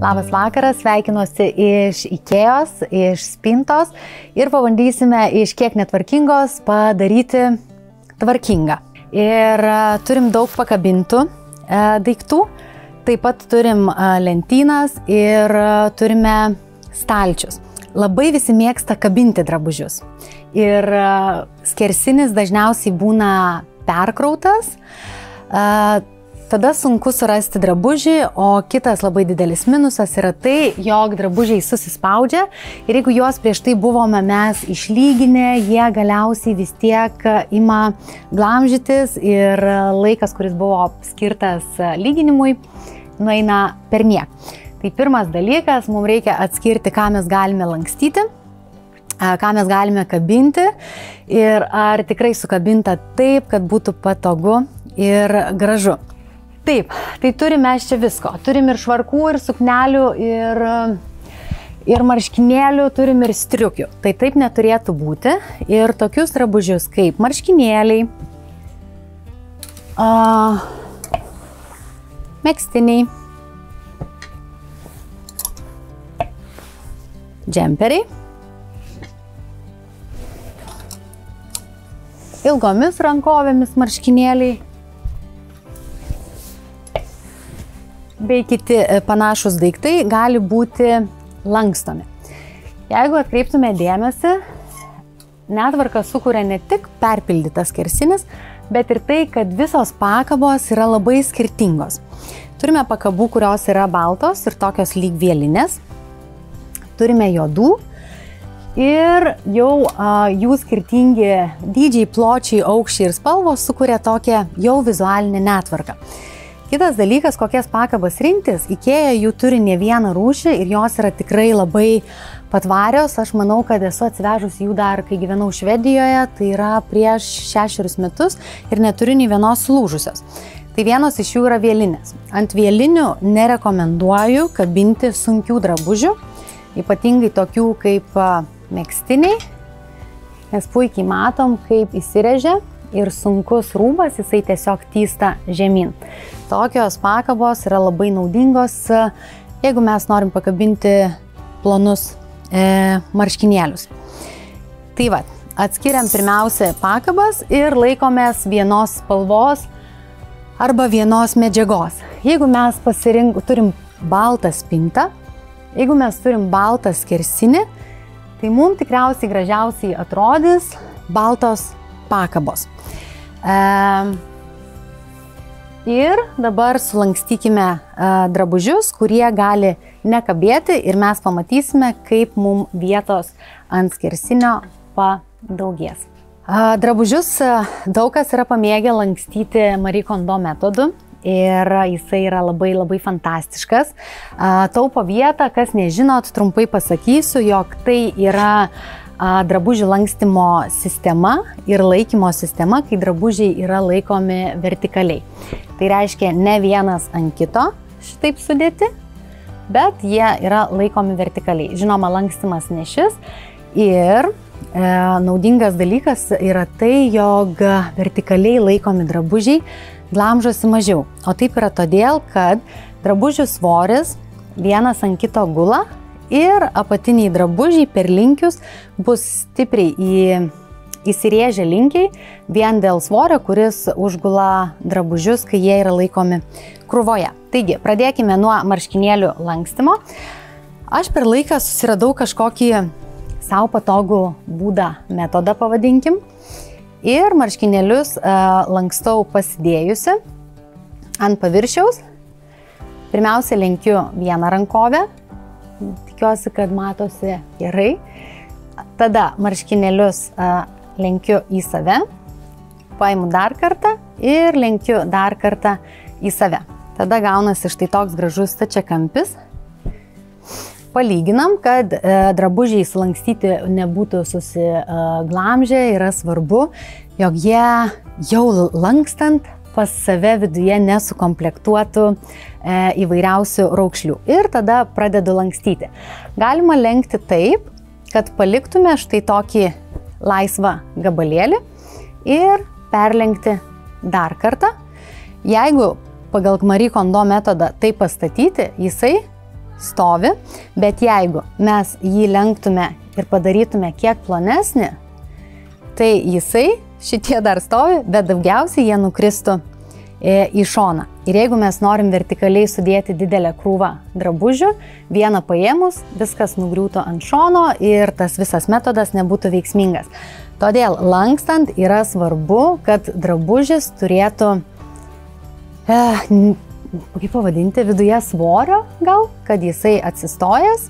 Labas vakaras, sveikinuosi iš Ikėjos, iš spintos ir pabandysime iš kiek netvarkingos padaryti tvarkingą. Ir turim daug pakabintų daiktų, taip pat turim lentynas ir turime stalčius. Labai visi mėgsta kabinti drabužius ir skersinis dažniausiai būna perkrautas. Tada sunku surasti drabužį, o kitas labai didelis minusas yra tai, jog drabužiai susispaudžia ir jeigu juos prieš tai buvome mes išlyginę, jie galiausiai vis tiek ima glamžytis ir laikas, kuris buvo skirtas lyginimui, nueina per niek. Tai pirmas dalykas, mums reikia atskirti, ką mes galime lankstyti, ką mes galime kabinti ir ar tikrai sukabinta taip, kad būtų patogu ir gražu. Taip, tai turime čia visko. Turim ir švarkų, ir suknelių, ir marškinėlių, turim ir striukių. Tai taip neturėtų būti. Ir tokius drabužius kaip marškinėliai, megztiniai, džemperiai, ilgomis rankovėmis marškinėliai, bei kiti panašus daiktai gali būti lankstomi. Jeigu atkreiptume dėmesį, netvarką sukuria ne tik perpildytas skersinis, bet ir tai, kad visos pakabos yra labai skirtingos. Turime pakabų, kurios yra baltos ir tokios lyg vielinės. Turime juodų ir jau jų skirtingi dydžiai, pločiai, aukščiai ir spalvos sukuria tokią jau vizualinę netvarką. Kitas dalykas, kokias pakabas rinktis, Ikėja jų turi ne vieną rūšį ir jos yra tikrai labai patvarios. Aš manau, kad esu atsivežus jų dar, kai gyvenau Švedijoje, tai yra prieš 6 metus ir neturiu nei vienos sulūžusios. Tai vienos iš jų yra vielinės. Ant vielinių nerekomenduoju kabinti sunkių drabužių, ypatingai tokių kaip megztiniai, nes puikiai matom, kaip įsirėžia ir sunkus rūbas, jisai tiesiog tysta žemyn. Tokios pakabos yra labai naudingos, jeigu mes norim pakabinti plonus marškinėlius. Tai va, atskiriam pirmiausia pakabas ir laikomės vienos spalvos arba vienos medžiagos. Jeigu mes turim baltą spintą, jeigu mes turim baltą skersinį, tai mums tikriausiai gražiausiai atrodys baltos pakabos. Ir dabar sulankstykime drabužius, kurie gali nekabėti ir mes pamatysime, kaip mums vietos ant skersinio padaugės. Drabužius daug kas yra pamėgę lankstyti Marie Kondo metodu ir jisai yra labai fantastiškas. Taupo vietą, kas nežinot, trumpai pasakysiu, jog tai yra drabužių lankstymo sistema ir laikymo sistema, kai drabužiai yra laikomi vertikaliai. Tai reiškia ne vienas ant kito šitaip sudėti, bet jie yra laikomi vertikaliai. Žinoma, lankstymas ne šis ir naudingas dalykas yra tai, jog vertikaliai laikomi drabužiai glamžosi mažiau. O taip yra todėl, kad drabužių svoris vienas ant kito gula ir apatiniai drabužiai per linkius bus stipriai įsirėžę linkiai vien dėl svorio, kuris užgula drabužius, kai jie yra laikomi krūvoje. Taigi, pradėkime nuo marškinėlių lankstymo. Aš per laiką susiradau kažkokį savo patogų būdą, metodą pavadinkim. Ir marškinėlius lankstau pasidėjusi ant paviršiaus. Pirmiausia, lenkiu vieną rankovę. Tikiuosi, kad matosi gerai. Tada marškinėlius lenkiu į save, paimu dar kartą ir lenkiu dar kartą į save. Tada gaunasi štai toks gražus stačiakampis. Palyginam, kad drabužiai sulankstyti nebūtų susiglamžę, yra svarbu, jog jie jau lankstant pas save viduje nesukomplektuotų įvairiausių raukšlių. Ir tada pradedu lankstyti. Galima lenkti taip, kad paliktume štai tokį laisvą gabalėlį ir perlenkti dar kartą. Jeigu pagal Marie Kondo metodą tai pastatyti, jisai stovi, bet jeigu mes jį lenktume ir padarytume kiek plonesnį, tai šitie dar stovi, bet daugiausiai jie nukristų į šoną. Ir jeigu mes norim vertikaliai sudėti didelę krūvą drabužių, vieną paėmus, viskas nugriūtų ant šono ir tas visas metodas nebūtų veiksmingas. Todėl lankstant yra svarbu, kad drabužis turėtų, kaip pavadinti, viduje svorio gal, kad jisai atsistojęs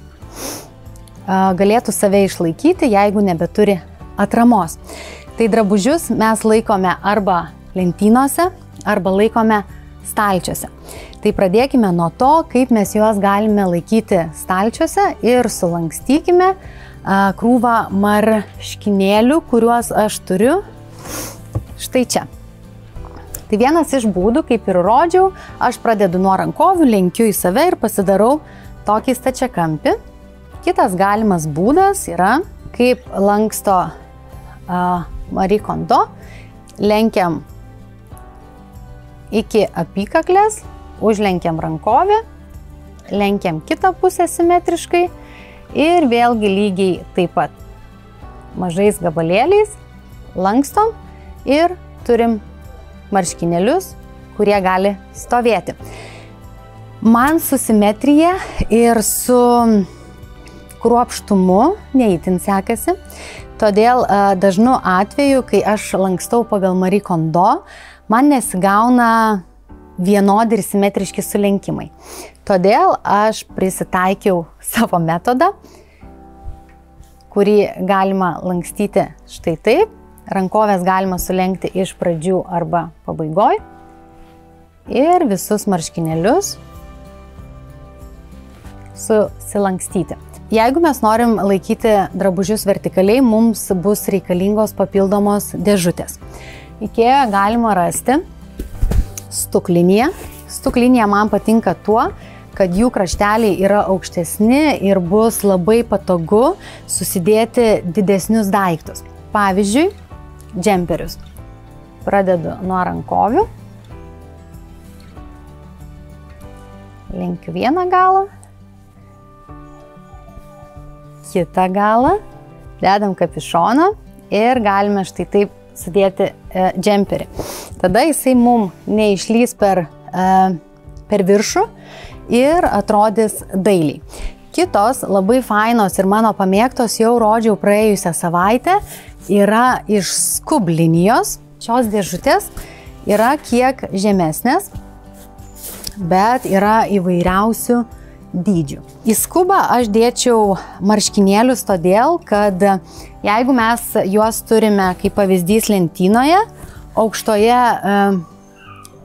galėtų save išlaikyti, jeigu nebeturi atramos. Tai drabužius mes laikome arba lentynose, arba laikome stalčiuose. Tai pradėkime nuo to, kaip mes juos galime laikyti stalčiuose ir sulankstykime krūvą marškinėlių, kuriuos aš turiu štai čia. Tai vienas iš būdų, kaip ir rodžiau, aš pradedu nuo rankovių, lenkiu į save ir pasidarau tokį stačiakampį. Kitas galimas būdas yra, kaip lanksto Marie Kondo, lenkiam iki apykaklės, užlenkiam rankovę, lenkiam kitą pusę simetriškai ir vėlgi lygiai taip pat mažais gabalėliais lankstom ir turim marškinėlius, kurie gali stovėti. Man su simetrija ir su kruopštumu neįtin sekasi, todėl dažnu atveju, kai aš lankstau pagal Marie Kondo, man nesigauna vienodi ir simetriški sulenkimai. Todėl aš prisitaikiau savo metodą, kurį galima lankstyti štai taip. Rankovės galima sulenkti iš pradžių arba pabaigoj ir visus marškinėlius susilankstyti. Jeigu mes norim laikyti drabužius vertikaliai, mums bus reikalingos papildomos dėžutės. Ikėjoje galima rasti stuklinėje. Stuklinėje man patinka tuo, kad jų krašteliai yra aukštesni ir bus labai patogu susidėti didesnius daiktus. Pavyzdžiui, džemperius. Pradedu nuo rankovių. Lenkiu vieną galą. Kitą galą. Dedam kapišoną ir galime štai taip sudėti džemperį. Tada jisai mum neišlys per viršų ir atrodys dailiai. Kitos labai fainos ir mano pamėgtos jau rodžiau praėjusią savaitę yra iš skub linijos. Šios dėžutės yra kiek žemesnės, bet yra įvairiausių dydžių. Į skubą aš dėčiau marškinėlius todėl, kad jeigu mes juos turime kaip pavyzdys lentynoje, aukštoje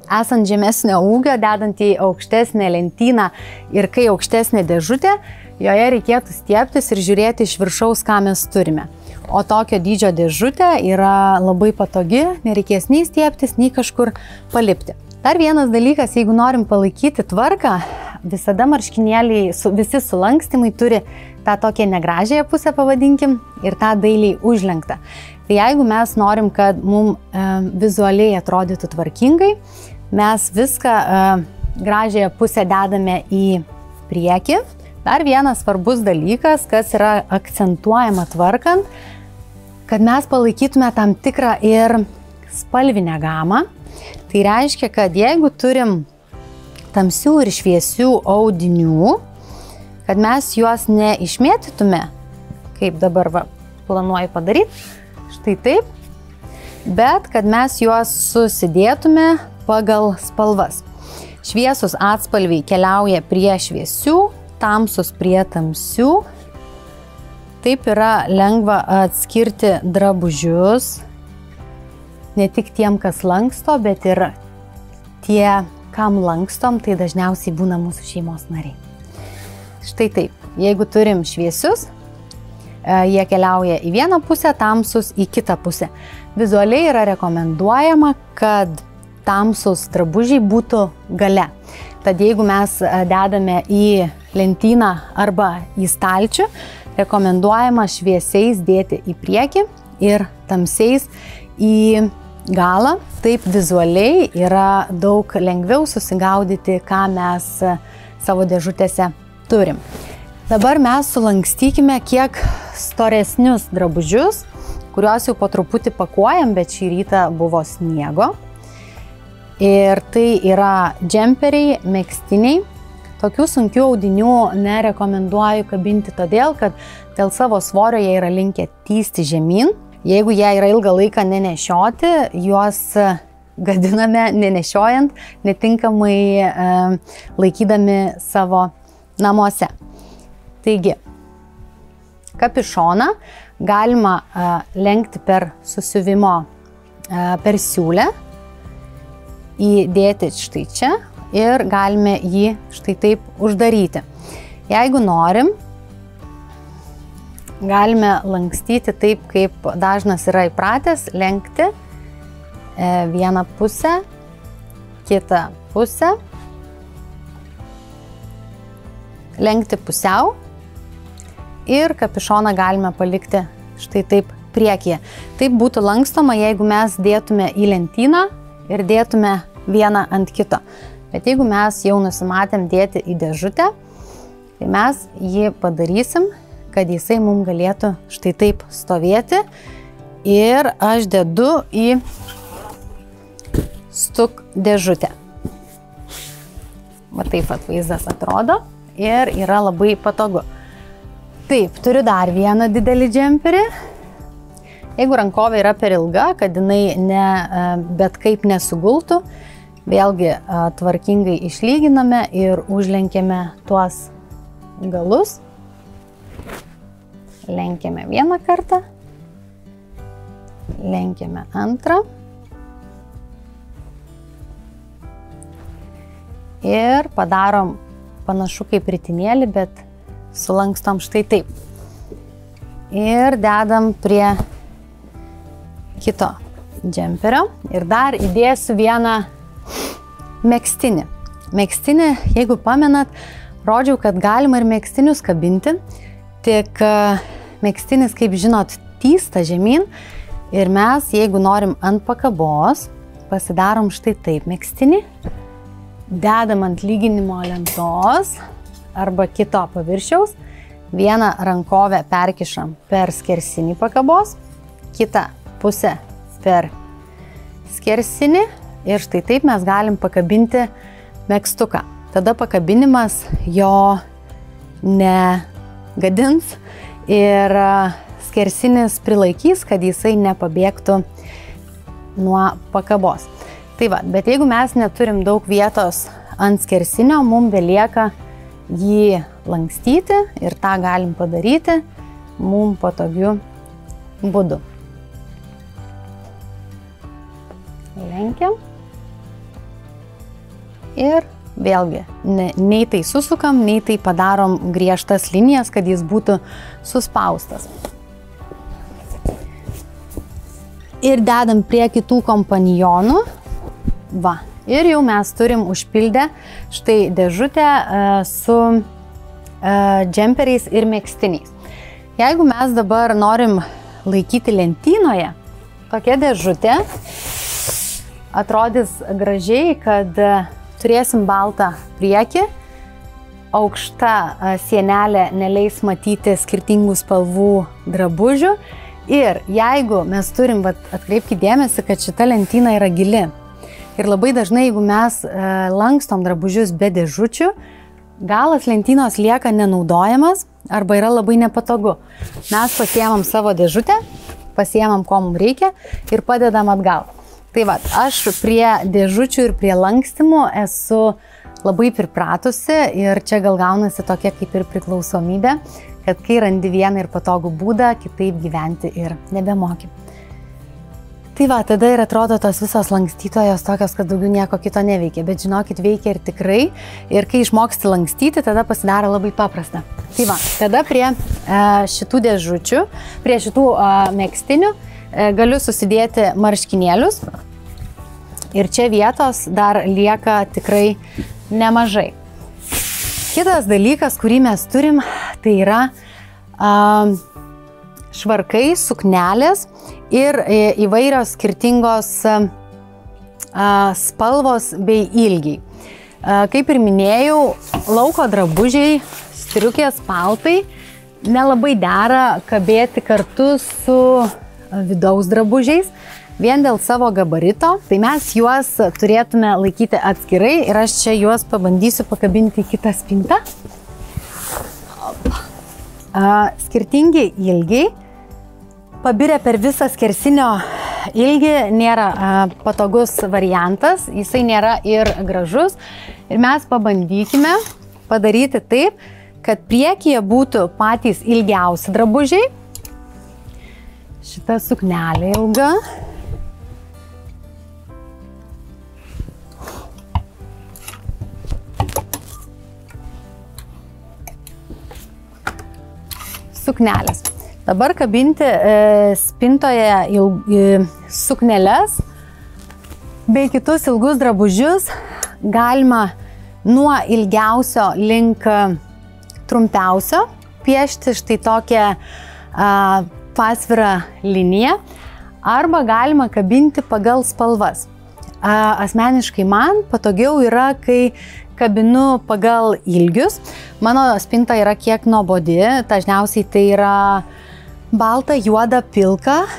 esant žemesnio ūgio, dedant į aukštesnę lentyną ir kai aukštesnė dėžutė, joje reikėtų stiebtis ir žiūrėti iš viršaus, ką mes turime. O tokio dydžio dėžutė yra labai patogi, nereikės nei stiebtis, nei kažkur palipti. Dar vienas dalykas, jeigu norim palaikyti tvarką, visada marškinėliai, visi sulankstymai turi tą tokią negražiąją pusę, pavadinkim, ir tą dailiai užlenktą. Tai jeigu mes norim, kad mums vizualiai atrodytų tvarkingai, mes viską gražiąją pusę dedame į priekį. Dar vienas svarbus dalykas, kas yra akcentuojama tvarkant, kad mes palaikytume tam tikrą ir spalvinę gamą. Tai reiškia, kad jeigu turim tamsių ir šviesių audinių, kad mes juos neišmėtytume, kaip dabar planuoju padaryti, štai taip, bet kad mes juos susidėtume pagal spalvas. Šviesus atspalviai keliauja prie šviesių, tamsus prie tamsių. Taip yra lengva atskirti drabužius, ne tik tiem, kas lanksto, bet ir tie, kam lankstom, tai dažniausiai būna mūsų šeimos nariai. Štai taip, jeigu turim šviesius, jie keliauja į vieną pusę, tamsus į kitą pusę. Vizualiai yra rekomenduojama, kad tamsus drabužiai būtų gale. Tad jeigu mes dedame į lentyną arba į stalčių, rekomenduojama šviesiais dėti į priekį ir tamsiais į galą. Taip vizualiai yra daug lengviau susigaudyti, ką mes savo dėžutėse turim. Dabar mes sulankstykime kiek storesnius drabužius, kuriuos jau po truputį pakuojam, bet šį rytą buvo sniego. Ir tai yra džemperiai, megztiniai. Tokių sunkių audinių nerekomenduoju kabinti todėl, kad dėl savo svorio jie yra linkę tįsti žemyn. Jeigu jie yra ilgą laiką nenešioti, juos gadiname nenešiojant, netinkamai laikydami savo namuose. Taigi, kapišoną galima lenkti per susiuvimo per siūlę, įdėti štai čia ir galime jį štai taip uždaryti. Jeigu norim, galime lankstyti taip, kaip dažnas yra įpratęs, lenkti vieną pusę, kitą pusę, lenkti pusiau. Ir kapišoną galime palikti štai taip priekyje. Taip būtų lankstoma, jeigu mes dėtume į lentyną ir dėtume vieną ant kito. Bet jeigu mes jau nusimatėm dėti į dėžutę, tai mes jį padarysim, kad jisai mums galėtų štai taip stovėti. Ir aš dedu į stuk dėžutę. Va taip atvaizdas atrodo ir yra labai patogu. Taip, turiu dar vieną didelį džemperį. Jeigu rankovė yra per ilga, kad jinai bet kaip nesugultų, vėlgi tvarkingai išlyginame ir užlenkiame tuos galus. Lenkiame vieną kartą, lenkiame antrą. Ir padarom panašu kaip ritinėlį, bet sulankstom štai taip. Ir dedam prie kito džemperio. Ir dar įdėsiu vieną megztinį. Megztinį, jeigu pamenat, rodžiau, kad galima ir megztinius kabinti. Tik megztinis, kaip žinot, tįsta žemyn. Ir mes, jeigu norim ant pakabos, pasidarom štai taip megztinį. Dedam ant lyginimo lentos arba kito paviršiaus, vieną rankovę perkišam per skersinį pakabos, kitą pusę per skersinį ir štai taip mes galim pakabinti megztuką. Tada pakabinimas jo negadins ir skersinis prilaikys, kad jisai nepabėgtų nuo pakabos. Tai va, bet jeigu mes neturim daug vietos ant skersinio, mums belieka jį lankstyti ir tą galim padaryti mums patogiu būdu. Lenkiam. Ir vėlgi, nei tai susukam, nei tai padarom griežtas linijas, kad jis būtų suspaustas. Ir dedam prie kitų kompanionų. Va. Ir jau mes turim užpildę štai dėžutę su džemperiais ir megztiniais. Jeigu mes dabar norim laikyti lentynoje, tokia dėžutė atrodys gražiai, kad turėsim baltą priekį, aukšta sienelė neleis matyti skirtingų spalvų drabužių. Ir jeigu mes turim, atkreipkite dėmesį, kad šita lentyna yra gili. Ir labai dažnai, jeigu mes lankstom drabužius be dėžučių, galas lentynos lieka nenaudojamas arba yra labai nepatogu. Mes pasiemam savo dėžutę, pasiemam, ko mums reikia ir padedam atgal. Tai va, aš prie dėžučių ir prie lankstimų esu labai pripratusi ir čia gal gaunasi tokia kaip ir priklausomybė, kad kai randi vieną ir patogų būdą, kitaip gyventi ir nebemoki. Tai va, tada ir atrodo tos visos lankstytojos tokios, kad daugiau nieko kito neveikia, bet žinokit, veikia ir tikrai. Ir kai išmoksti lankstyti, tada pasidaro labai paprasta. Tai va, tada prie šitų dėžučių, prie šitų megztinių galiu susidėti marškinėlius. Ir čia vietos dar lieka tikrai nemažai. Kitas dalykas, kurį mes turim, tai yra švarkai, suknelės ir įvairios skirtingos spalvos bei ilgiai. Kaip ir minėjau, lauko drabužiai, striukės, paltai nelabai dera kabėti kartu su vidaus drabužiais, vien dėl savo gabarito. Tai mes juos turėtume laikyti atskirai ir aš čia juos pabandysiu pakabinti į kitą spintą. Skirtingi ilgiai, pabirę per visą skersinio ilgį, nėra patogus variantas, jisai nėra ir gražus. Ir mes pabandykime padaryti taip, kad priekyje būtų patys ilgiausi drabužiai. Šita suknelė ilga. Suknelės. Dabar kabinti spintoje sukneles bei kitus ilgus drabužius galima nuo ilgiausio link trumpiausio piešti štai tokią pasvirą liniją arba galima kabinti pagal spalvas. Asmeniškai man patogiau yra, kai kabinu pagal ilgius. Mano spinta yra kiek nuobodi, dažniausiai tai yra balta, juoda, pilka.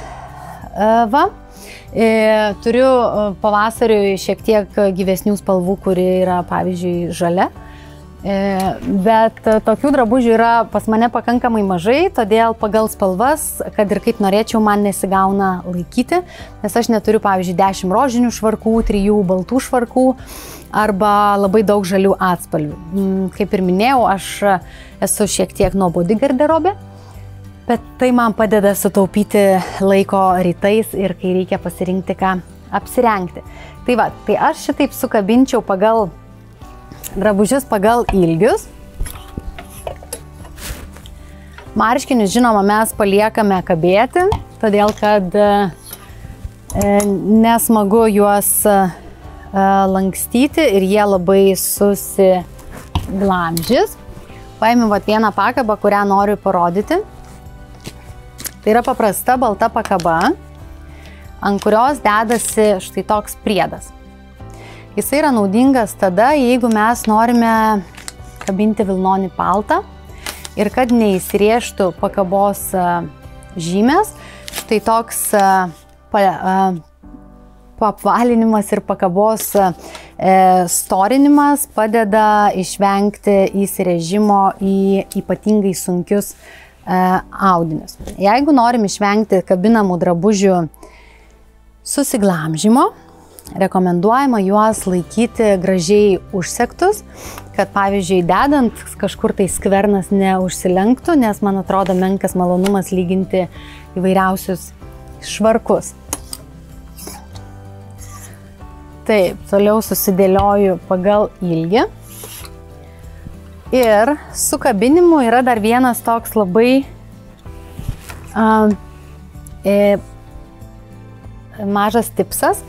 Turiu pavasariui šiek tiek gyvesnių spalvų, kuri yra, pavyzdžiui, žalia. Bet tokių drabužių yra pas mane pakankamai mažai, todėl pagal spalvas, kad ir kaip norėčiau, man nesigauna laikyti, nes aš neturiu, pavyzdžiui, 10 rožinių švarkų, 3 baltų švarkų arba labai daug žalių atspalvių. Kaip ir minėjau, aš esu šiek tiek nuobodi garderobė, bet tai man padeda sutaupyti laiko rytais ir kai reikia pasirinkti, ką apsirengti. Tai va, tai aš šitaip sukabinčiau pagal drabužius pagal ilgius. Marškinius, žinoma, mes paliekame kabėti, todėl kad nesmagu juos lankstyti ir jie labai susiglamžys. Paėmiau vieną pakabą, kurią noriu parodyti. Tai yra paprasta balta pakaba, ant kurios dedasi štai toks priedas. Jis yra naudingas tada, jeigu mes norime kabinti vilnonį paltą ir kad neįsirėžtų pakabos žymės, tai toks apvalinimas ir pakabos storinimas padeda išvengti įsirėžimo į ypatingai sunkius audinius. Jeigu norim išvengti kabinamų drabužių susiglamžimo, rekomenduojama juos laikyti gražiai užsegtus, kad pavyzdžiui dedant kažkur tai skvernas neužsilenktų, nes man atrodo menkas malonumas lyginti įvairiausius švarkus. Taip, toliau susidėlioju pagal ilgį. Ir su kabinimu yra dar vienas toks labai mažas tipsas,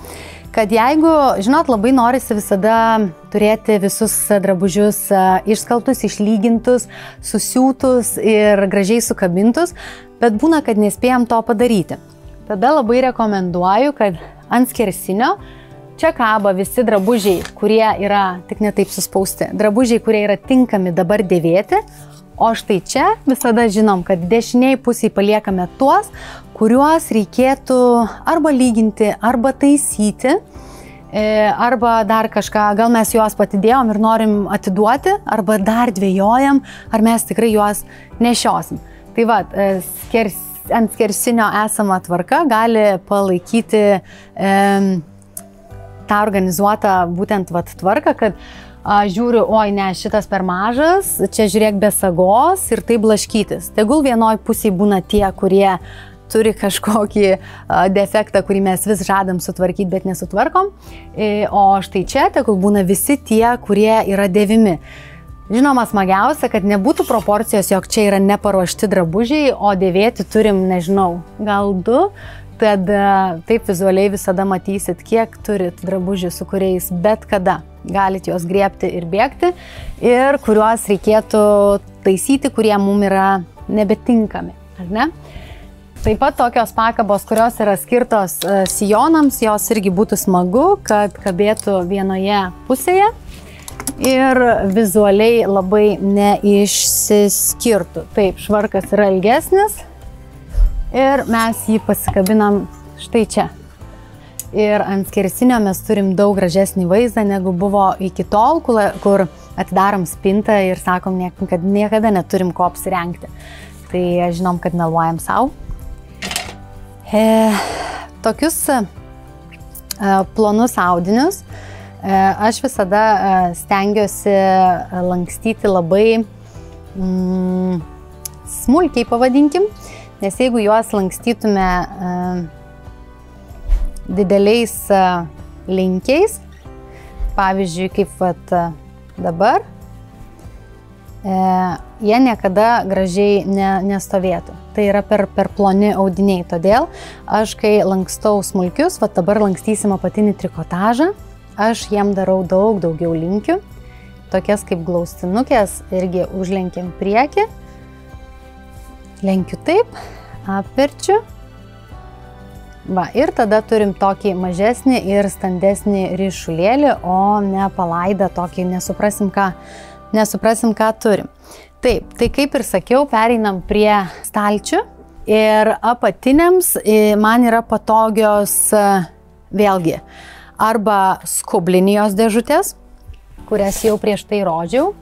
kad jeigu, žinot, labai norisi visada turėti visus drabužius išskaltus, išlygintus, susiūtus ir gražiai sukabintus, bet būna, kad nespėjom to padaryti. Tada labai rekomenduoju, kad ant skersinio čia kaba visi drabužiai, kurie yra tik netaip suspausti, drabužiai, kurie yra tinkami dabar dėvėti, o štai čia visada žinom, kad dešiniai pusiai paliekame tuos, kuriuos reikėtų arba lyginti, arba taisyti, arba dar kažką, gal mes juos patidėjom ir norim atiduoti, arba dar dvejojam, ar mes tikrai juos nešiosim. Tai va, ant skersinio esama tvarka gali palaikyti tą organizuotą būtent tvarką, kad žiūriu, oi ne, šitas per mažas, čia žiūrėk be sagos ir tai blaškytis. Tegul vienoj pusėje būna tie, kurie turi kažkokį defektą, kurį mes vis žadam sutvarkyti, bet nesutvarkom. O štai čia tegul būna visi tie, kurie yra dėvimi. Žinoma, smagiausia, kad nebūtų proporcijos, jog čia yra neparuošti drabužiai, o dėvėti turim, nežinau, gal 2. Tad taip vizualiai visada matysit, kiek turit drabužių, su kuriais bet kada galit juos griebti ir bėgti ir kuriuos reikėtų taisyti, kurie mums yra nebetinkami, ar ne? Taip pat tokios pakabos, kurios yra skirtos sijonams, jos irgi būtų smagu, kad kabėtų vienoje pusėje. ir vizualiai labai neišsiskirtų. Taip, švarkas yra ilgesnis ir mes jį pasikabinam štai čia. Ir ant skersinio mes turim daug gražesnį vaizdą, negu buvo iki tol, kur atidarom spintą ir sakom, kad niekada neturim ko apsirengti. Tai žinom, kad meluojam savo. Tokius plonus audinius aš visada stengiuosi lankstyti labai smulkiai, pavadinkim, nes jeigu juos lankstytume dideliais linkiais, pavyzdžiui, kaip dabar, jie niekada gražiai nestovėtų. Tai yra per ploni audiniai. Todėl aš, kai lankstau smulkius, dabar lankstysim apatinį trikotažą, aš jiem darau daugiau linkių, tokias kaip glaustinukės, irgi užlenkiam priekį, lenkiu taip, apverčiu, ir tada turim tokį mažesnį ir standesnį ryšulėlį, o ne palaidą tokį, nesuprasim, ką turim. Taip, tai kaip ir sakiau, pereinam prie stalčių ir apatiniams man yra patogios vėlgi arba skublinijos dėžutės, kurias jau prieš tai rodžiau.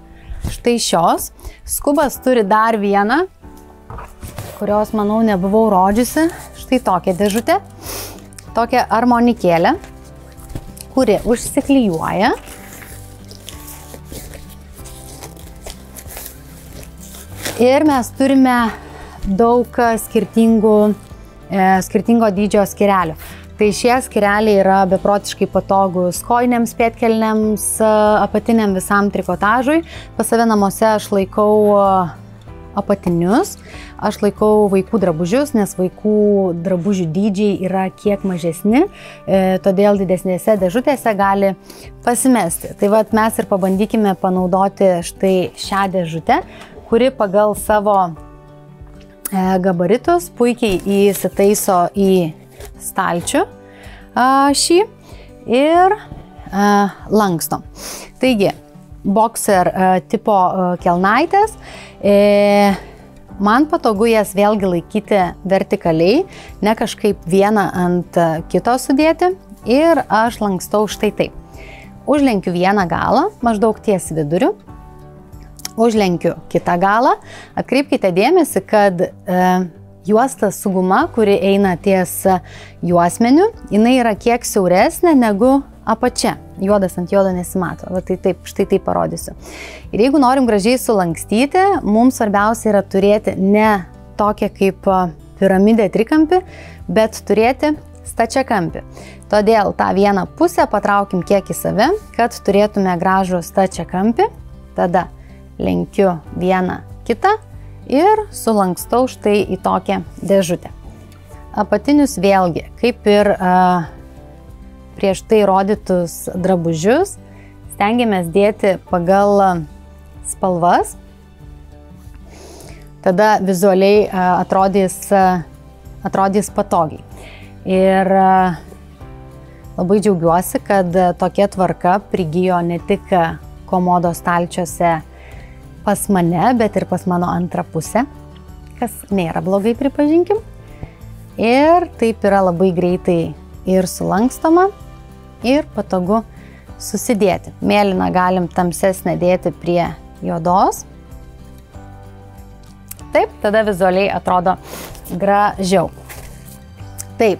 Štai šios. Skubas turi dar vieną, kurios, manau, nebuvau rodžiusi. Štai tokia dėžutė, tokia armonikėlė, kuri užsiklijuoja. Ir mes turime daug skirtingo dydžio skyrelių. Tai šie skyreliai yra beprotiškai patogūs kojinėms, pėdkelnėms, apatiniam visam trikotažui. Pas save namuose aš laikau apatinius, aš laikau vaikų drabužius, nes vaikų drabužių dydžiai yra kiek mažesni, todėl didesnėse dėžutėse gali pasimesti. Tai mes ir pabandykime panaudoti štai šią dėžutę, kuri pagal savo gabaritus puikiai įsitaiso į stalčių šį ir lankstom. Taigi, boxer tipo kelnaitės, man patogu jas vėlgi laikyti vertikaliai, ne kažkaip vieną ant kito sudėti, ir aš lankstau štai taip. Užlenkiu vieną galą, maždaug ties viduriu, užlenkiu kitą galą. Atkreipkite dėmesį, kad juosta su guma, kuri eina ties juosmeniu, jinai yra kiek siauresnė negu apačia. Juodas ant juodo nesimato. Tai taip, štai taip parodysiu. Ir jeigu norim gražiai sulankstyti, mums svarbiausia yra turėti ne tokią kaip piramidę trikampį, bet turėti stačiakampį. Todėl tą vieną pusę patraukim kiek į save, kad turėtume gražų stačiakampį. Tada lenkiu vieną kitą ir sulankstau štai į tokią dėžutę. Apatinius vėlgi, kaip ir prieš tai rodytus drabužius, stengiamės dėti pagal spalvas. Tada vizualiai atrodys patogiai. Ir labai džiaugiuosi, kad tokia tvarka prigijo ne tik komodos stalčiuose pas mane, bet ir pas mano antrą pusę, kas nėra blogai, pripažinkim. Ir taip yra labai greitai ir sulankstoma, ir patogu susidėti. Mėlyną galim tamsesnę dėti prie juodos. Taip, tada vizualiai atrodo gražiau. Taip,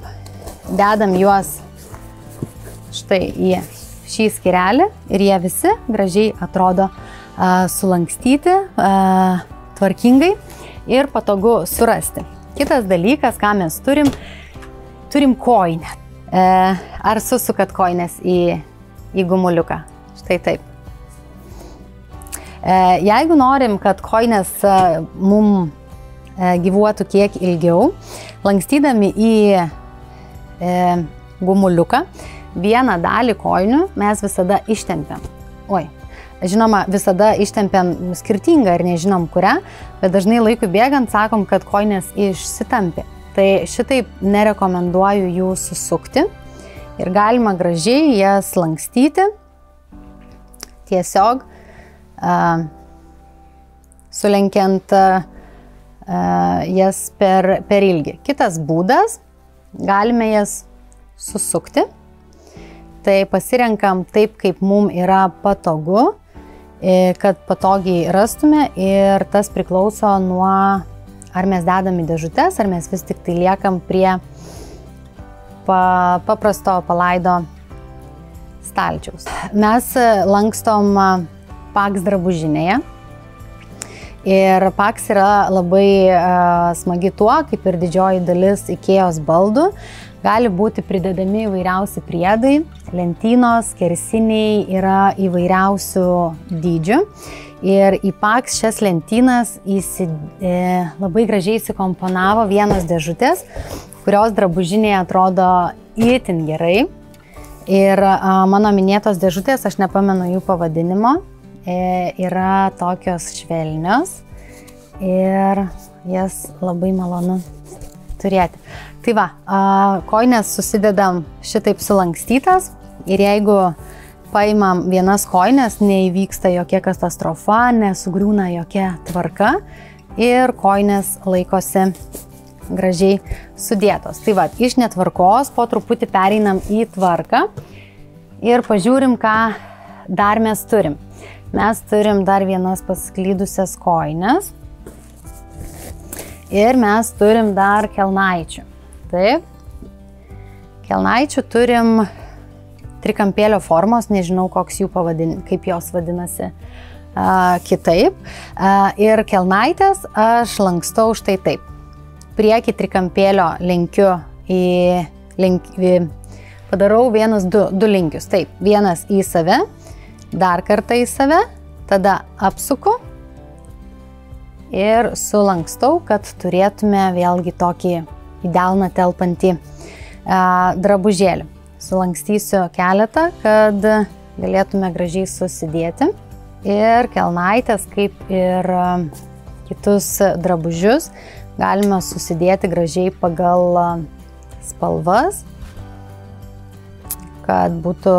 dedam juos štai į šį skyrelį ir jie visi gražiai atrodo sulankstyti, tvarkingai ir patogu surasti. Kitas dalykas, ką mes turim kojinę. Ar susukat kojines į gumuliuką? Štai taip. Jeigu norim, kad kojinės mum gyvuotų kiek ilgiau, lankstydami į gumuliuką, vieną dalį kojinių mes visada ištempiam. Žinoma, visada ištempiam skirtingą ir nežinom kurią, bet dažnai laikui bėgant sakom, kad kojinės išsitampė. Tai šitaip nerekomenduoju jų susukti ir galima gražiai jas lankstyti tiesiog sulenkiant jas per ilgį. Kitas būdas, galime jas susukti. Tai pasirenkam taip, kaip mums yra patogu, kad patogiai rastume, ir tas priklauso nuo, ar mes dedam į dėžutes, ar mes vis tik tai liekam prie paprasto palaido stalčiaus. Mes lankstom Pax drabužinėje. Ir Pax yra labai smagi tuo, kaip ir didžioji dalis IKEOS baldų. Gali būti pridedami įvairiausi priedai, lentynos, skersiniai yra įvairiausių dydžių. Ir į Pax šias lentynas labai gražiai įsikomponavo vienos dėžutės, kurios drabužinėje atrodo itin gerai. Ir mano minėtos dėžutės, aš nepamenu jų pavadinimo, yra tokios švelnios ir jas labai malonu turėti. Tai va, kojines susidedam šitaip sulankstytas, ir jeigu paimam vienas kojines, neįvyksta jokia katastrofa, nesugriūna jokia tvarka ir kojines laikosi gražiai sudėtos. Tai va, iš netvarkos po truputį pereinam į tvarką ir pažiūrim, ką dar mes turim. Mes turim dar vienas pasklydusias kojines ir mes turim dar kelnaičių. Taip, kelnaičių turim trikampėlio formos, nežinau, kaip jos vadinasi kitaip. Ir kelnaitės aš lankstau štai taip. Priekį trikampėlio lenkiu padarau du linkius. Taip, vienas į save, dar kartą į save, tada apsuku ir sulankstau, kad turėtume vėlgi tokį į delną telpantį drabužėlį. Sulankstysiu keletą, kad galėtume gražiai susidėti. Ir kelnaitės, kaip ir kitus drabužius, galime susidėti gražiai pagal spalvas, kad būtų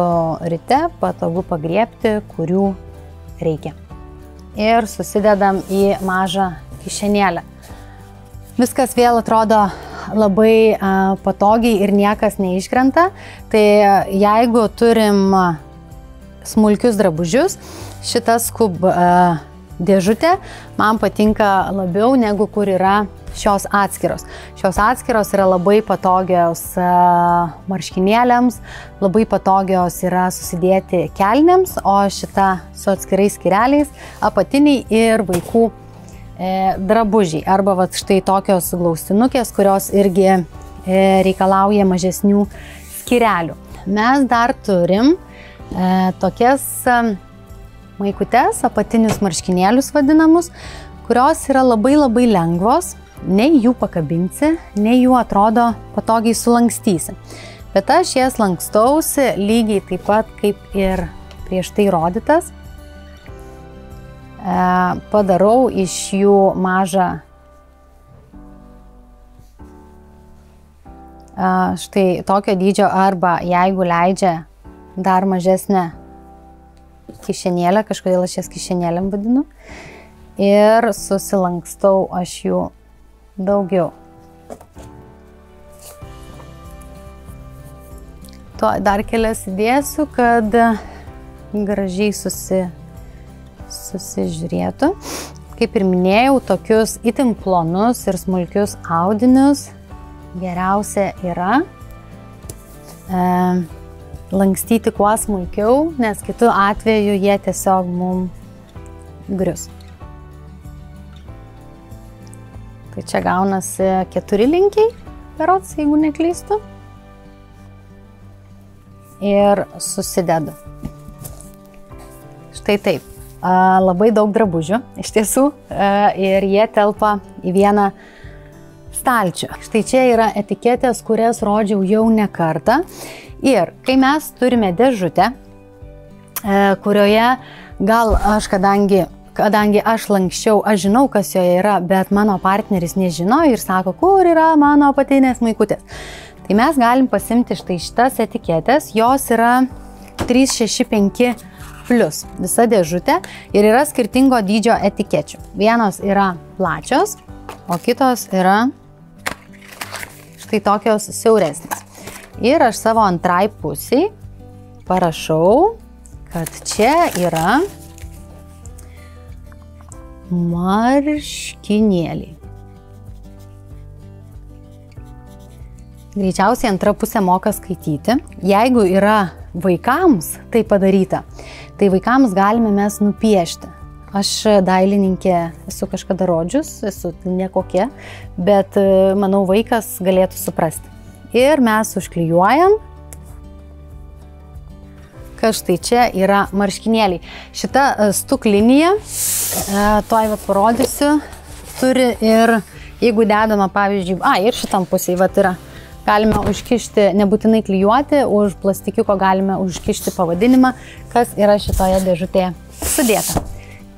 ryte patogu pagriebti, kurių reikia. Ir susidedam į mažą kišenėlę. Viskas vėl atrodo labai patogiai ir niekas neiškrenta. Tai jeigu turim smulkius drabužius, šita dėžutė man patinka labiau negu kur yra šios atskiros. Šios atskiros yra labai patogios marškinėliams, labai patogios yra susidėti kelnėms, o šita su atskirais skyreliais apatiniai ir vaikų drabužiai. Arba vat štai tokios glaustinukės, kurios irgi reikalauja mažesnių skyrelių. Mes dar turim tokias maikutes, apatinius marškinėlius vadinamus, kurios yra labai lengvos, nei jų pakabinsi, nei jų atrodo patogiai sulankstysi. Bet aš jas lankstausi lygiai taip pat kaip ir prieš tai rodytas. Padarau iš jų mažą štai tokio dydžio, arba jeigu leidžia dar mažesnę kišenėlę, kažkodėl aš jas kišenėlėm vadinu, ir susilankstau aš jų daugiau. Dar kelias įdėsiu, kad gražiai susižiūrėtų. Kaip ir minėjau, tokius itin plonus ir smulkius audinius geriausia yra lankstyti kuo smulkiau, nes kitu atveju jie tiesiog mums grius. Tai čia gaunasi 4 linkiai, berods, jeigu neklystu. Ir susidedu. Štai taip. Labai daug drabužių, iš tiesų, ir jie telpa į vieną stalčių. Štai čia yra etiketės, kurias rodžiau jau ne kartą. Ir kai mes turime dėžutę, kurioje gal aš, kadangi aš lanksčiau, aš žinau, kas joje yra, bet mano partneris nežino ir sako, kur yra mano apatinės maikutės. Tai mes galim pasimti štai šitas etiketės, jos yra 365 plus visa dėžutė ir yra skirtingo dydžio etikečių. Vienos yra plačios, o kitos yra štai tokios siauresnės. Ir aš savo antrai pusiai parašau, kad čia yra marškinėliai. Greičiausiai antra pusė moka skaityti. Jeigu yra vaikams tai padaryta, tai vaikams galime mes nupiešti. Aš dailininkė esu kažkada rodžius, esu nekokia, bet manau vaikas galėtų suprasti. Ir mes užklijuojam, kad štai čia yra marškinėliai. Šita stuklinija, tuoj parodysiu, turi ir, jeigu dedama, pavyzdžiui, ir šitam pusėje yra, galime užkišti, nebūtinai klijuoti, už plastikiuko galime užkišti pavadinimą, kas yra šitoje dėžutėje sudėta.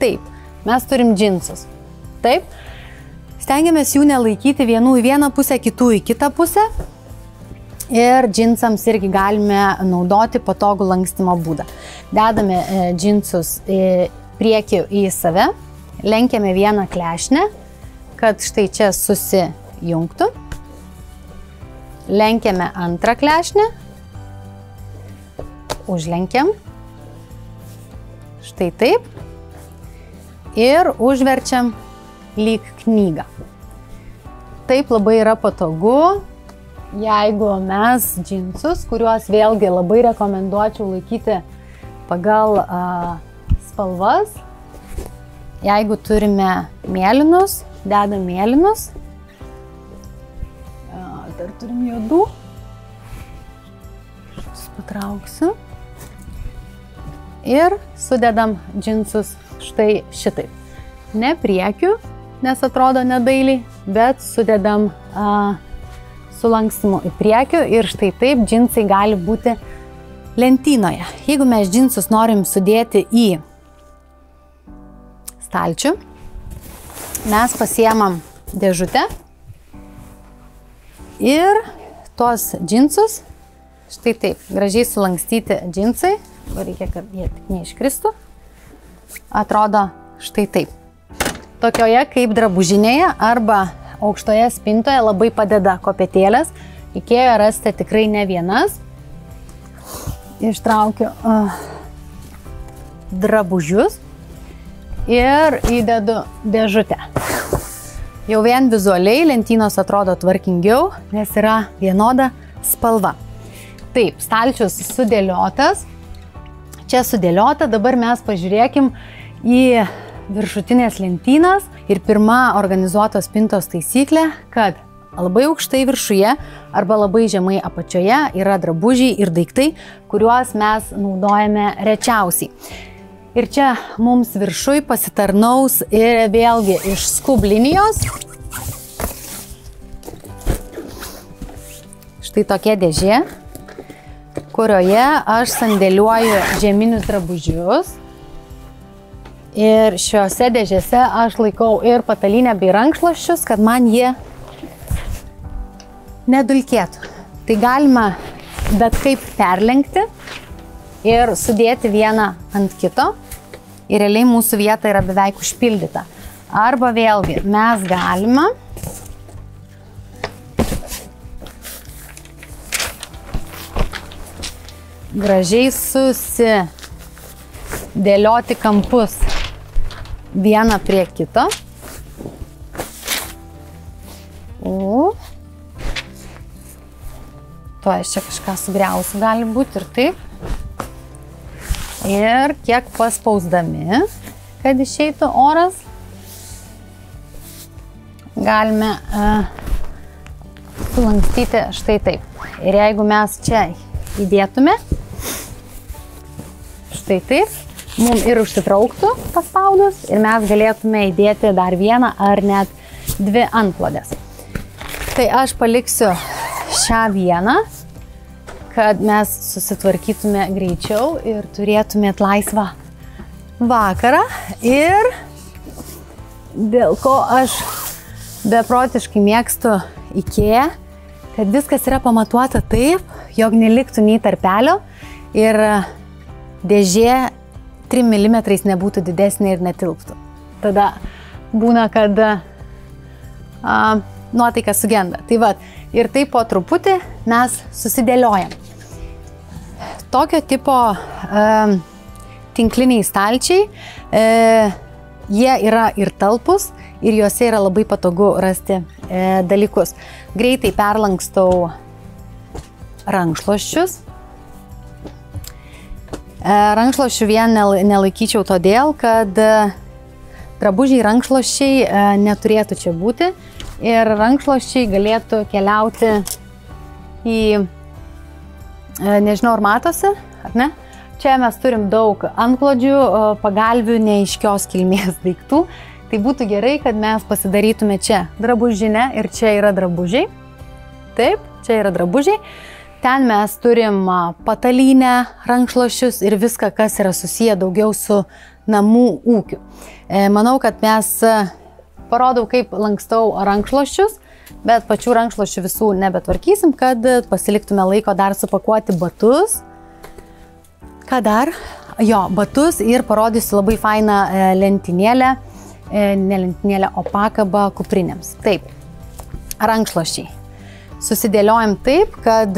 Taip, mes turim džinsus. Taip, stengiamės jų nelaikyti vienų į vieną pusę, kitų į kitą pusę. Ir džinsams irgi galime naudoti patogų lankstymo būdą. Dedame džinsus priekį į save, lenkiame vieną klešnę, kad štai čia susijungtų. Lenkiame antrą klešnę, užlenkiam, štai taip, ir užverčiam lyg knygą. Taip labai yra patogu, jeigu mes džinsus, kuriuos vėlgi labai rekomenduočiau laikyti pagal spalvas, jeigu turime mėlynus, dedam mėlynus, dar turim juodų, šitus patrauksiu ir sudedam džinsus štai šitaip. Ne priekiu, nes atrodo nedailiai, bet sudedam sulankstymu į priekiu ir štai taip džinsai gali būti lentynoje. Jeigu mes džinsus norim sudėti į stalčių, mes pasiemam dėžutę ir tuos džinsus, štai taip, gražiai sulankstyti džinsai, reikia, kad jie tik neiškristų, atrodo štai taip. Tokioje kaip drabužinėje arba aukštoje spintoje labai padeda kopėtėlės. Ikėjoje rasite tikrai ne vienas. Ištraukiu drabužius ir įdedu dėžutę. Jau vien vizualiai lentynos atrodo tvarkingiau, nes yra vienoda spalva. Taip, stalčius sudėliotas. Čia sudėliota, dabar mes pažiūrėkim į viršutinės lentynas. Ir pirma organizuotos spintos taisyklė, kad labai aukštai viršuje arba labai žemai apačioje yra drabužiai ir daiktai, kuriuos mes naudojame rečiausiai. Ir čia mums viršui pasitarnaus ir vėlgi iš skub linijos. Štai tokia dėžė, kurioje aš sandėliuoju žeminius drabužius. Ir šiuose dėžėse aš laikau ir patalynę bei rankšluosčius, kad man jie nedulkėtų. Tai galima bet kaip perlenkti ir sudėti vieną ant kito. Ir realiai mūsų vieta yra beveik užpildyta. Arba vėlgi mes galime gražiai susidėlioti kampus vieną prie kito. Tuo aš čia kažką sugriausiu, gali būti ir taip. Ir kiek paspausdami, kad išeitų oras, galime sulankstyti štai taip. Ir jeigu mes čia įdėtume, štai taip, mums ir užsitrauktų paspaudus ir mes galėtume įdėti dar vieną ar net dvi antklodės. Tai aš paliksiu šią vieną, kad mes susitvarkytume greičiau ir turėtumėt laisvą vakarą. Ir dėl ko aš beprotiškai mėgstu Ikea, kad viskas yra pamatuota taip, jog neliktų nei tarpelio ir dėžė 3 mm nebūtų didesnė ir netilptų. Tada būna, kad nuotaika sugenda. Tai va, ir taip po truputį mes susidėliojam. Tokio tipo tinkliniai stalčiai, jie yra ir talpus, ir juose yra labai patogu rasti dalykus. Greitai perlankstau rankšluosčius. Rankšluosčių vien nelaikyčiau todėl, kad drabužiai rankšluosčiai neturėtų čia būti ir rankšluosčiai galėtų keliauti į, nežinau, ar matosi, ar ne? Čia mes turim daug antklodžių, pagalvių, neaiškios kilmės daiktų. Tai būtų gerai, kad mes pasidarytume čia drabužinę ir čia yra drabužiai. Taip, čia yra drabužiai. Ten mes turim patalynę, rankšluosčius ir viską, kas yra susiję daugiau su namų ūkiu. Manau, kad mes parodau, kaip lankstau rankšluosčius, bet pačių rankšluosčių visų nebetvarkysim, kad pasiliktume laiko dar supakuoti batus. Ką dar? Jo, batus ir parodysiu labai fainą lentynėlę, ne lentynėlę, o pakabą kuprinėms. Taip, rankšluosčiai. Susidėliojam taip, kad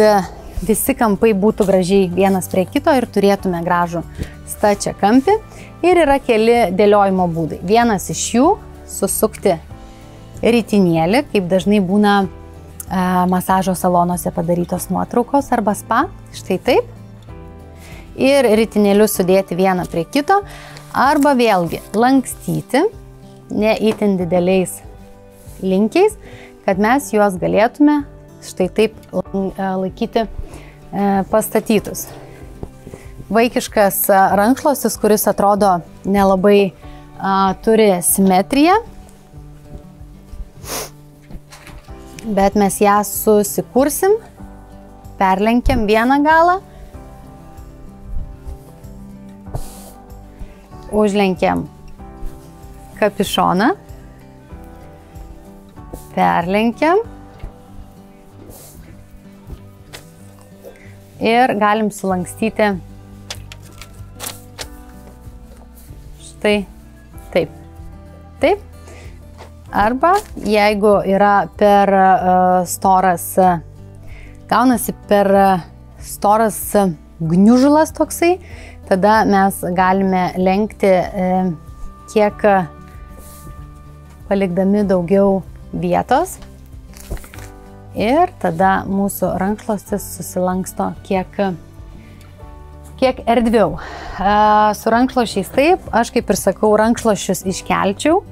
visi kampai būtų gražiai vienas prie kito ir turėtume gražų stačią kampį. Ir yra keli dėliojimo būdai. Vienas iš jų – susukti ritinėlį, kaip dažnai būna masažo salonuose padarytos nuotraukos arba spa. Štai taip. Ir ritinėlius sudėti vieną prie kito. Arba vėlgi lankstyti, ne itin dideliais linkiais, kad mes juos galėtume štai taip laikyti pastatytus. Vaikiškas rankšluostis, kuris atrodo nelabai turi simetriją, bet mes ją susikursim, perlenkiam vieną galą, užlenkiam kapišoną, perlenkiam ir galim sulankstyti štai taip. Taip. Arba jeigu yra per storas, gaunasi per storas gniužulas toksai, tada mes galime lenkti kiek palikdami daugiau vietos ir tada mūsų rankšluostis susilanksto kiek erdviau. Su rankšluosčiais taip, aš kaip ir sakau, rankšluosčius iškelčiau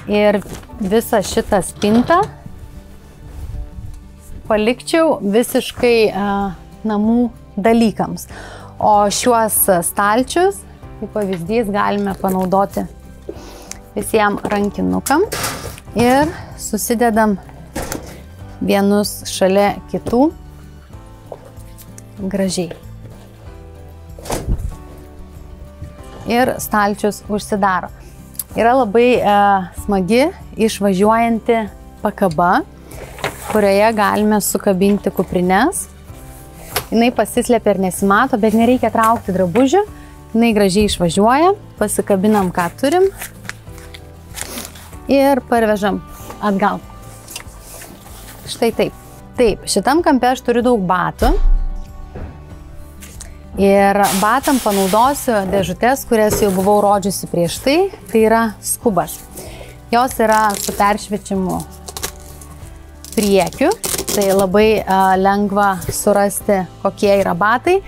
ir visą šitą spintą palikčiau visiškai namų dalykams. O šiuos stalčius, kaip pavyzdys, galime panaudoti visiems rankinukam ir susidedam vienus šalia kitų gražiai. Ir stalčius užsidaro. Yra labai smagi išvažiuojanti pakaba, kurioje galime sukabinti kuprines. Jinai pasislėpia ir nesimato, bet nereikia traukti drabužių. Jinai gražiai išvažiuoja, pasikabinam, ką turim ir parvežam atgal. Štai taip. Taip, šitam kampe aš turiu daug batų. Ir batam panaudosiu dėžutės, kurias jau buvau rodžiusi prieš tai. Tai yra skubas. Jos yra su peršviečiamu priekiu. Tai labai lengva surasti, kokie yra batai.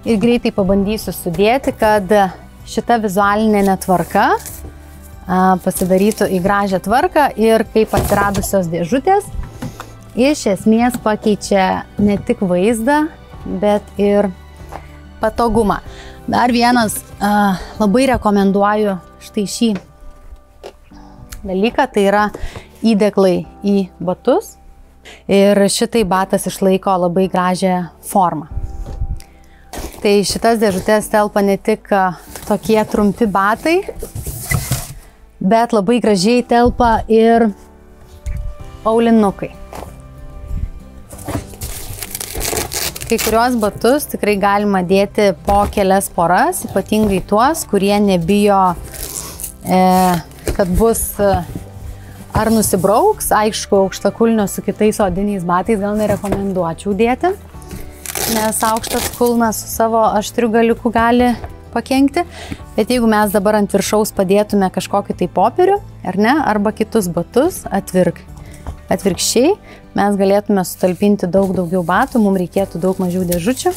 Ir greitai pabandysiu sudėti, kad šita vizualinė netvarka pasidarytų į gražią tvarką ir kaip atsiradusios dėžutės iš esmės pakeičia ne tik vaizdą, bet ir patogumą. Dar vienas labai rekomenduoju štai šį dalyką, tai yra įdėklai į batus. Ir šitai batas išlaiko labai gražią formą. Tai šitas dėžutės telpa ne tik tokie trumpi batai, bet labai gražiai telpa ir aulinukai. Kai kurios batus tikrai galima dėti po kelias poras, ypatingai tuos, kurie nebijo, kad bus ar nusibrauks. Aišku, aukštakulnio su kitais odiniais batais gal nerekomenduočiau dėti, nes aukštas kulnas su savo aštriu galiuku gali pakenkti. Bet jeigu mes dabar ant viršaus padėtume kažkokį tai popierių, ar ne, arba kitus batus atvirkščiai, mes galėtume sutalpinti daug daugiau batų, mums reikėtų daug mažiau dėžučių.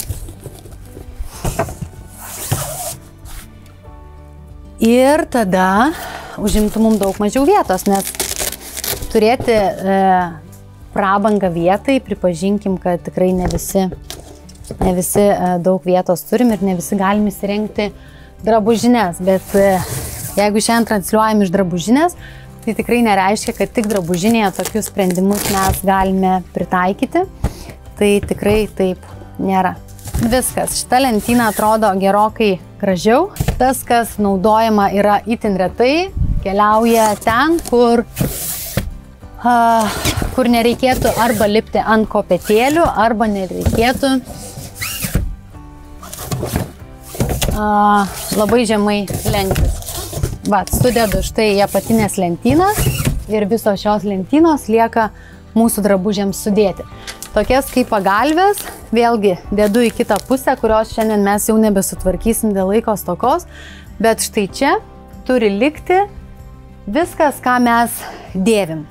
Ir tada užimtų mums daug mažiau vietos, nes turėti prabangą vietai, pripažinkim, kad tikrai ne visi daug vietos turim ir ne visi galim įsirengti drabužinės, bet jeigu šiandien transliuojam iš drabužinės, tai tikrai nereiškia, kad tik drabužinėje tokius sprendimus mes galime pritaikyti, tai tikrai taip nėra. Viskas, šita lentyna atrodo gerokai gražiau, tas, kas naudojama yra itin retai, keliauja ten, kur nereikėtų arba lipti ant kopėtėlių, arba nereikėtų labai žemai lenktis. Vat, sudedu štai į apatinės lentynas ir visos šios lentynos lieka mūsų drabužiams sudėti. Tokias kaip pagalvės, vėlgi dedu į kitą pusę, kurios šiandien mes jau nebesutvarkysim dėl laiko stokos, bet štai čia turi likti viskas, ką mes dėvim.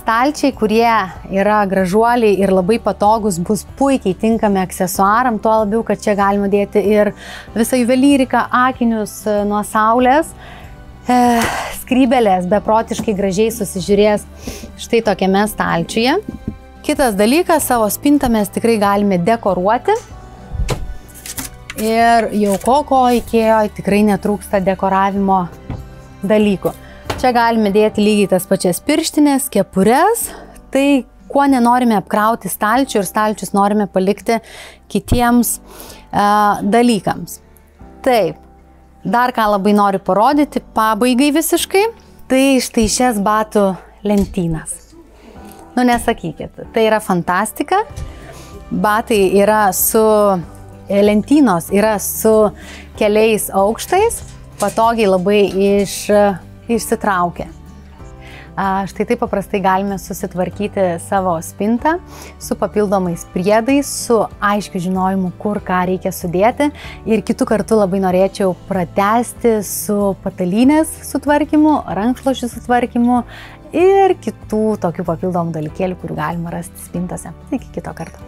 Stalčiai, kurie yra gražuoliai ir labai patogus, bus puikiai tinkami aksesuaram, tuo labiau, kad čia galima dėti ir visą juvelyriką, akinius nuo saulės. Skrybelės beprotiškai gražiai susižiūrės štai tokiame stalčiuje. Kitas dalykas, savo spintą mes tikrai galime dekoruoti. Ir jau ko Ikėjoj tikrai netrūksta dekoravimo dalykų. Čia galime dėti lygiai tas pačias pirštinės, kepures. Tai kuo nenorime apkrauti stalčių ir stalčius norime palikti kitiems dalykams. Taip. Dar ką labai noriu parodyti, pabaigai visiškai, tai štai šias batų lentynas. Nu nesakykit, tai yra fantastika. Batai yra lentynos yra su keliais aukštais, patogiai labai išsitraukia. Štai taip paprastai galime susitvarkyti savo spintą su papildomais priedais, su aiškiu žinojimu, kur ką reikia sudėti. Ir kitų kartų labai norėčiau pratęsti su patalynės sutvarkymu, rankšluosčių sutvarkymu ir kitų tokių papildomų dalykėlių, kurių galima rasti spintose. Iki kito karto.